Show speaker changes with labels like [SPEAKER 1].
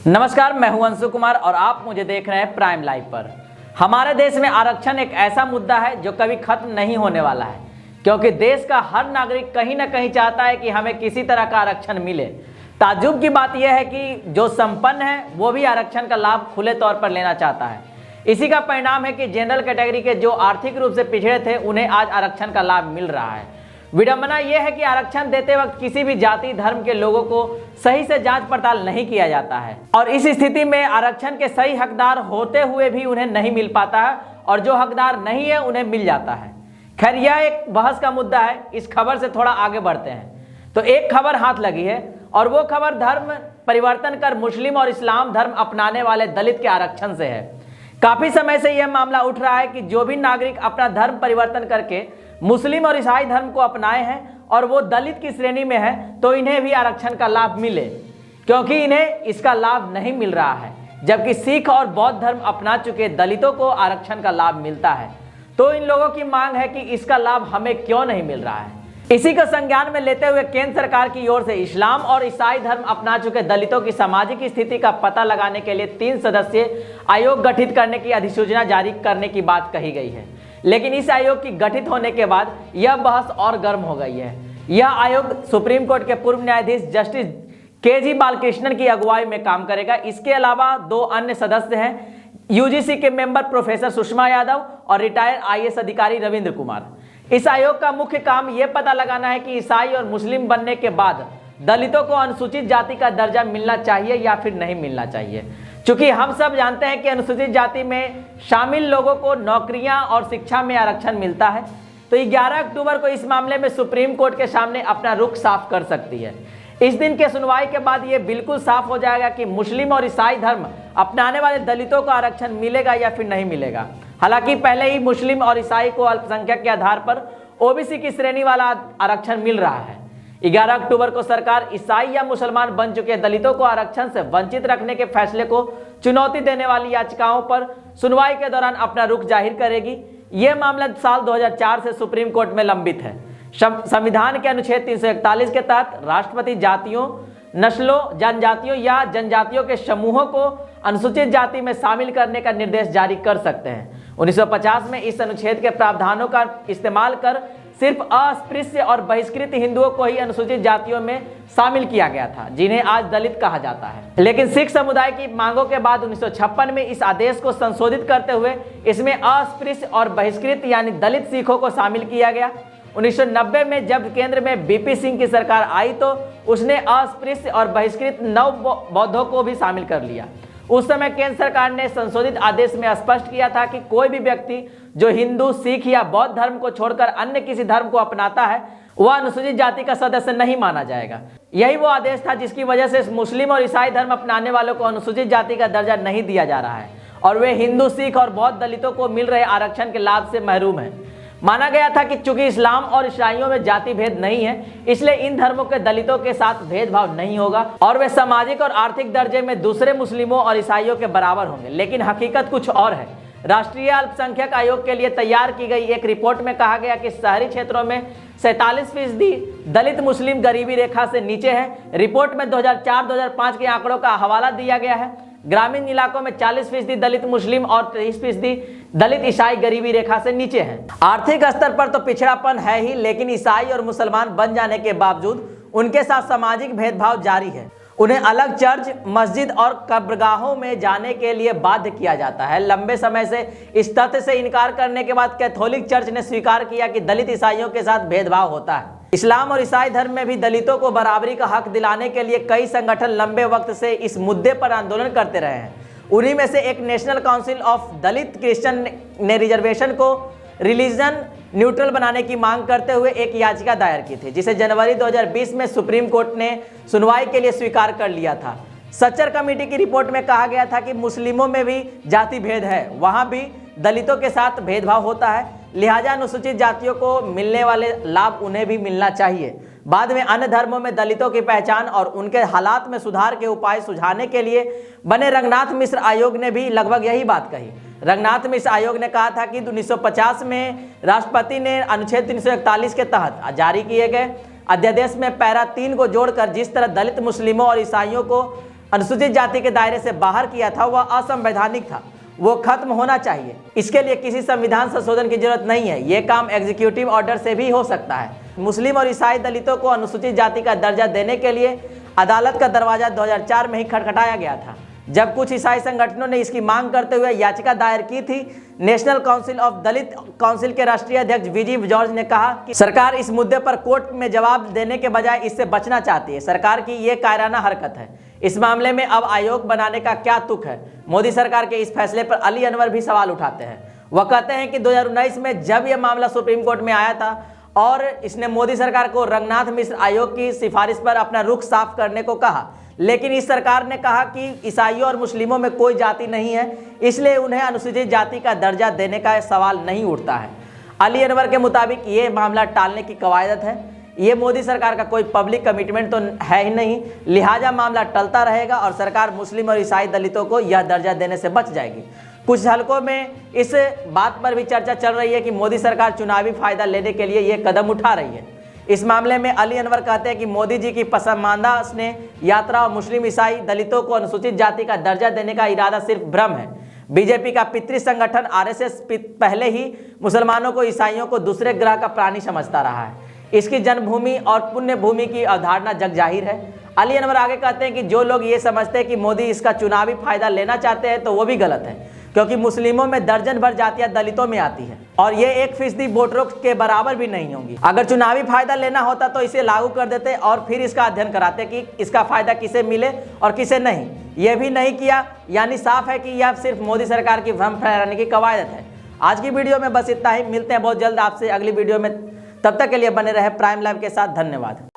[SPEAKER 1] नमस्कार, मैं हूं अंशु कुमार और आप मुझे देख रहे हैं प्राइम लाइव पर। हमारे देश में आरक्षण एक ऐसा मुद्दा है जो कभी खत्म नहीं होने वाला है, क्योंकि देश का हर नागरिक कहीं ना कहीं चाहता है कि हमें किसी तरह का आरक्षण मिले। ताज्जुब की बात यह है कि जो संपन्न है वो भी आरक्षण का लाभ खुले तौर पर लेना चाहता है। इसी का परिणाम है कि जनरल कैटेगरी के जो आर्थिक रूप से पिछड़े थे उन्हें आज आरक्षण का लाभ मिल रहा है। विडंबना यह है कि आरक्षण देते वक्त किसी भी जाति धर्म के लोगों को सही से जांच पड़ताल नहीं किया जाता है और इस स्थिति में आरक्षण के सही हकदार होते हुए भी उन्हें नहीं मिल पाता है और जो हकदार नहीं है उन्हें मिल जाता है। खैर, यह एक बहस का मुद्दा है। इस खबर से थोड़ा आगे बढ़ते हैं तो एक खबर हाथ लगी है और वो खबर धर्म परिवर्तन कर मुस्लिम और इस्लाम धर्म अपनाने वाले दलित के आरक्षण से है। काफी समय से यह मामला उठ रहा है कि जो भी नागरिक अपना धर्म परिवर्तन करके मुस्लिम और ईसाई धर्म को अपनाए हैं और वो दलित की श्रेणी में है तो इन्हें भी आरक्षण का लाभ मिले, क्योंकि इन्हें इसका लाभ नहीं मिल रहा है, जबकि सिख और बौद्ध धर्म अपना चुके दलितों को आरक्षण का लाभ मिलता है। तो इन लोगों की मांग है कि इसका लाभ हमें क्यों नहीं मिल रहा है। इसी को संज्ञान में लेते हुए केंद्र सरकार की ओर से इस्लाम और ईसाई धर्म अपना चुके दलितों की सामाजिक स्थिति का पता लगाने के लिए 3 सदस्यीय आयोग गठित करने की अधिसूचना जारी करने की बात कही गई है। लेकिन इस आयोग की गठित होने के बाद यह बहस और गर्म हो गई है। यह आयोग सुप्रीम कोर्ट के पूर्व न्यायाधीश जस्टिस के.जी. बालकृष्णन की अगुवाई में काम करेगा। इसके अलावा 2 अन्य सदस्य हैं, यूजीसी के मेंबर प्रोफेसर सुषमा यादव और रिटायर्ड आईएएस अधिकारी रविंद्र कुमार। इस आयोग का मुख्य काम यह पता लगाना है कि ईसाई और मुस्लिम बनने के बाद दलितों को अनुसूचित जाति का दर्जा मिलना चाहिए या फिर नहीं मिलना चाहिए। चूंकि हम सब जानते हैं कि अनुसूचित जाति में शामिल लोगों को नौकरियां और शिक्षा में आरक्षण मिलता है, तो 11 अक्टूबर को इस मामले में सुप्रीम कोर्ट के सामने अपना रुख साफ कर सकती है। इस दिन के सुनवाई के बाद यह बिल्कुल साफ हो जाएगा कि मुस्लिम और ईसाई धर्म अपनाने वाले दलितों को आरक्षण मिलेगा या फिर नहीं मिलेगा। हालांकि पहले ही मुस्लिम और ईसाई को अल्पसंख्यक के आधार पर ओबीसी की श्रेणी वाला आरक्षण मिल रहा है। 11 अक्टूबर को सरकार ईसाई या मुसलमान बन चुके दलितों को आरक्षण से वंचित रखने के फैसले को चुनौती देने वाली याचिकाओं पर सुनवाई के दौरान अपना रुख जाहिर करेगी। यह मामला साल 2004 से सुप्रीम कोर्ट में लंबित है। संविधान के अनुच्छेद 341 के तहत राष्ट्रपति जातियों, नस्लों, जनजातियों या जनजातियों के समूहों को अनुसूचित जाति में शामिल करने का निर्देश जारी कर सकते हैं। 1950 में इस अनुच्छेद के प्रावधानों का इस्तेमाल कर सिर्फ अस्पृश्य और बहिष्कृत हिंदुओं को ही अनुसूचित जातियों में शामिल किया गया था, जिन्हें आज दलित कहा जाता है। लेकिन सिख समुदाय की मांगों के बाद 1956 में इस आदेश को संशोधित करते हुए इसमें अस्पृश्य और बहिष्कृत यानी दलित सिखों को शामिल किया गया। 1990 में जब केंद्र में बीपी सिंह की सरकार आई तो उसने अस्पृश्य और बहिष्कृत नव बौद्धों को भी शामिल कर लिया। उस समय केंद्र सरकार ने संशोधित आदेश में स्पष्ट किया था कि कोई भी व्यक्ति जो हिंदू, सिख या बौद्ध धर्म को छोड़कर अन्य किसी धर्म को अपनाता है वह अनुसूचित जाति का सदस्य नहीं माना जाएगा। यही वो आदेश था जिसकी वजह से मुस्लिम और ईसाई धर्म अपनाने वालों को अनुसूचित जाति का दर्जा नहीं दिया जा रहा है और वे हिंदू, सिख और बौद्ध दलितों को मिल रहे आरक्षण के लाभ से महरूम हैं। माना गया था कि चूंकि इस्लाम और ईसाइयों में जाति भेद नहीं है, इसलिए इन धर्मों के दलितों के साथ भेदभाव नहीं होगा और वे सामाजिक और आर्थिक दर्जे में दूसरे मुस्लिमों और ईसाइयों के बराबर होंगे। लेकिन हकीकत कुछ और है। राष्ट्रीय अल्पसंख्यक आयोग के लिए तैयार की गई एक रिपोर्ट में कहा गया कि शहरी क्षेत्रों में 47% दलित मुस्लिम गरीबी रेखा से नीचे है। रिपोर्ट में 2004-2005 के आंकड़ों का हवाला दिया गया है। ग्रामीण इलाकों में 40% दलित मुस्लिम और 23% दलित ईसाई गरीबी रेखा से नीचे हैं। आर्थिक स्तर पर तो पिछड़ापन है ही, लेकिन ईसाई और मुसलमान बन जाने के बावजूद उनके साथ सामाजिक भेदभाव जारी है। उन्हें अलग चर्च, मस्जिद और कब्रगाहों में जाने के लिए बाध्य किया जाता है। लंबे समय से इस तथ्य से इनकार करने के बाद कैथोलिक चर्च ने स्वीकार किया कि दलित ईसाइयों के साथ भेदभाव होता है। इस्लाम और ईसाई धर्म में भी दलितों को बराबरी का हक दिलाने के लिए कई संगठन लंबे वक्त से इस मुद्दे पर आंदोलन करते रहे हैं। उन्हीं में से एक national council of Dalit Christian ने रिजर्वेशन को रिलीजन न्यूट्रल बनाने की मांग करते हुए एक याचिका दायर की थी, जिसे जनवरी 2020 में सुप्रीम कोर्ट ने सुनवाई के लिए स्वीकार कर लिया था। सच्चर कमेटी की रिपोर्ट में कहा गया था कि मुस्लिमों में भी जाति भेद है, वहां भी दलितों के साथ भेदभाव होता है, लिहाजा अनुसूचित जातियों को मिलने वाले लाभ उन्हें भी मिलना चाहिए। बाद में अन्य धर्मों में दलितों की पहचान और उनके हालात में सुधार के उपाय सुझाने के लिए बने रंगनाथ मिश्र आयोग ने भी लगभग यही बात कही। रंगनाथ मिश्र आयोग ने कहा था कि 1950 में राष्ट्रपति ने अनुच्छेद 341 के तहत जारी किए गए अध्यादेश में पैरा 3 को जोड़कर जिस तरह दलित मुस्लिमों और ईसाइयों को अनुसूचित जाति के दायरे से बाहर किया था वह असंवैधानिक था, वो खत्म होना चाहिए। इसके लिए किसी संविधान संशोधन की जरूरत नहीं है, ये काम एग्जीक्यूटिव ऑर्डर से भी हो सकता है। मुस्लिम और ईसाई दलितों को अनुसूचित जाति का दर्जा देने के लिए अदालत का दरवाजा 2004 में ही खटखटाया गया था, जब कुछ ईसाई संगठनों ने इसकी मांग करते हुए याचिका दायर की थी। National council of Dalit council के राष्ट्रीय अध्यक्ष वीजी जॉर्ज ने कहा कि सरकार इस मुद्दे पर कोर्ट में जवाब देने के बजाय इससे बचना चाहती है। सरकार की ये कायराना हरकत है। इस मामले में अब आयोग बनाने का क्या तुक है? मोदी सरकार के इस फैसले पर अली अनवर भी सवाल उठाते हैं। वह कहते हैं कि 2019 में जब यह मामला सुप्रीम कोर्ट में आया था और इसने मोदी सरकार को रंगनाथ मिश्र आयोग की सिफारिश पर अपना रुख साफ करने को कहा, लेकिन इस सरकार ने कहा कि ईसाइयों और मुस्लिमों में कोई जाति नहीं है, इसलिए उन्हें अनुसूचित जाति का दर्जा देने का सवाल नहीं उठता है। अली अनवर के मुताबिक ये मामला टालने की कवायद है। ये मोदी सरकार का कोई पब्लिक कमिटमेंट तो है ही नहीं, लिहाजा मामला टलता रहेगा और सरकार मुस्लिम और ईसाई दलितों को यह दर्जा देने से बच जाएगी। कुछ हलकों में इस बात पर भी चर्चा चल रही है कि मोदी सरकार चुनावी फायदा लेने के लिए ये कदम उठा रही है। इस मामले में अली अनवर कहते हैं कि मोदी जी की पसमानदा स्नेह यात्रा और मुस्लिम ईसाई दलितों को अनुसूचित जाति का दर्जा देने का इरादा सिर्फ भ्रम है। बीजेपी का पितृ संगठन आरएसएस पहले ही मुसलमानों को ईसाइयों को दूसरे ग्रह का प्राणी समझता रहा है। इसकी जन्मभूमि और पुण्य भूमि की अवधारणा जग जाहिर है। अली अनवर आगे कहते हैं कि जो लोग ये समझते हैं कि मोदी इसका चुनावी फायदा लेना चाहते हैं तो वो भी गलत है, क्योंकि मुस्लिमों में दर्जन भर जातियां दलितों में आती है और ये 1% वोटरों के बराबर भी नहीं होंगी। अगर चुनावी फायदा लेना होता तो इसे लागू कर देते और फिर इसका अध्ययन कराते कि इसका फायदा किसे मिले और किसे नहीं। ये भी नहीं किया, यानी साफ है कि यह सिर्फ मोदी सरकार की भ्रम फैलाने की कवायद है। आज की वीडियो में बस इतना ही। मिलते हैं बहुत जल्द आपसे अगली वीडियो में, तब तक के लिए बने रहे प्राइम लाइव के साथ। धन्यवाद।